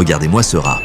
Regardez-moi ce rat.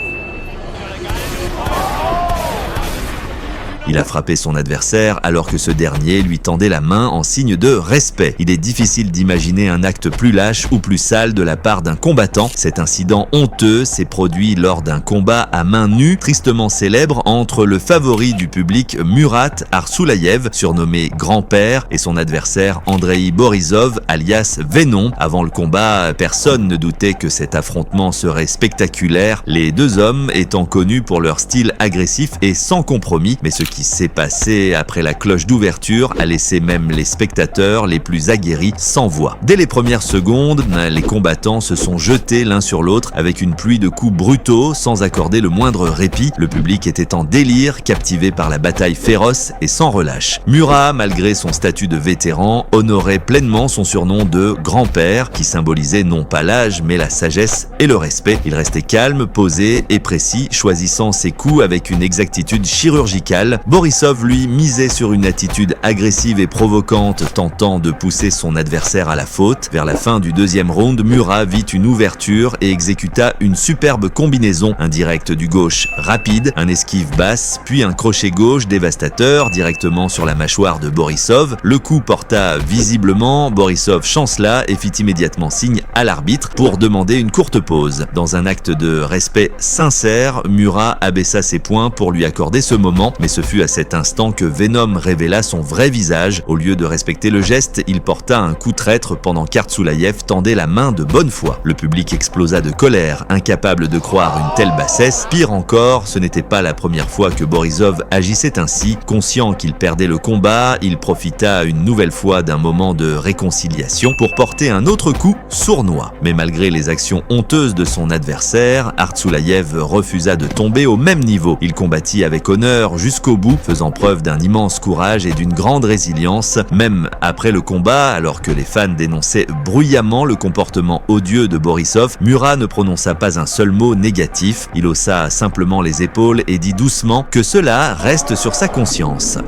Il a frappé son adversaire alors que ce dernier lui tendait la main en signe de respect. Il est difficile d'imaginer un acte plus lâche ou plus sale de la part d'un combattant. Cet incident honteux s'est produit lors d'un combat à main nue, tristement célèbre, entre le favori du public Murat Arsulayev, surnommé Grand-Père, et son adversaire Andrei Borisov, alias Venom. Avant le combat, personne ne doutait que cet affrontement serait spectaculaire, les deux hommes étant connus pour leur style agressif et sans compromis, mais ce qui s'est passé après la cloche d'ouverture a laissé même les spectateurs les plus aguerris sans voix. Dès les premières secondes, les combattants se sont jetés l'un sur l'autre avec une pluie de coups brutaux sans accorder le moindre répit. Le public était en délire, captivé par la bataille féroce et sans relâche. Murat, malgré son statut de vétéran, honorait pleinement son surnom de grand-père, qui symbolisait non pas l'âge mais la sagesse et le respect. Il restait calme, posé et précis, choisissant ses coups avec une exactitude chirurgicale. Borisov, lui, misait sur une attitude agressive et provocante, tentant de pousser son adversaire à la faute. Vers la fin du deuxième round, Murat vit une ouverture et exécuta une superbe combinaison. Un direct du gauche rapide, un esquive basse, puis un crochet gauche dévastateur directement sur la mâchoire de Borisov. Le coup porta visiblement, Borisov chancela et fit immédiatement signe à l'arbitre pour demander une courte pause. Dans un acte de respect sincère, Murat abaissa ses poings pour lui accorder ce moment, mais ce fut à cet instant que Venom révéla son vrai visage. Au lieu de respecter le geste, il porta un coup traître pendant qu'Arsulayev tendait la main de bonne foi. Le public explosa de colère, incapable de croire une telle bassesse. Pire encore, ce n'était pas la première fois que Borisov agissait ainsi. Conscient qu'il perdait le combat, il profita une nouvelle fois d'un moment de réconciliation pour porter un autre coup sournois. Mais malgré les actions honteuses de son adversaire, Arsulayev refusa de tomber au même niveau. Il combattit avec honneur jusqu'au bout, faisant preuve d'un immense courage et d'une grande résilience. Même après le combat, alors que les fans dénonçaient bruyamment le comportement odieux de Borisov, Murat ne prononça pas un seul mot négatif. Il haussa simplement les épaules et dit doucement que cela reste sur sa conscience.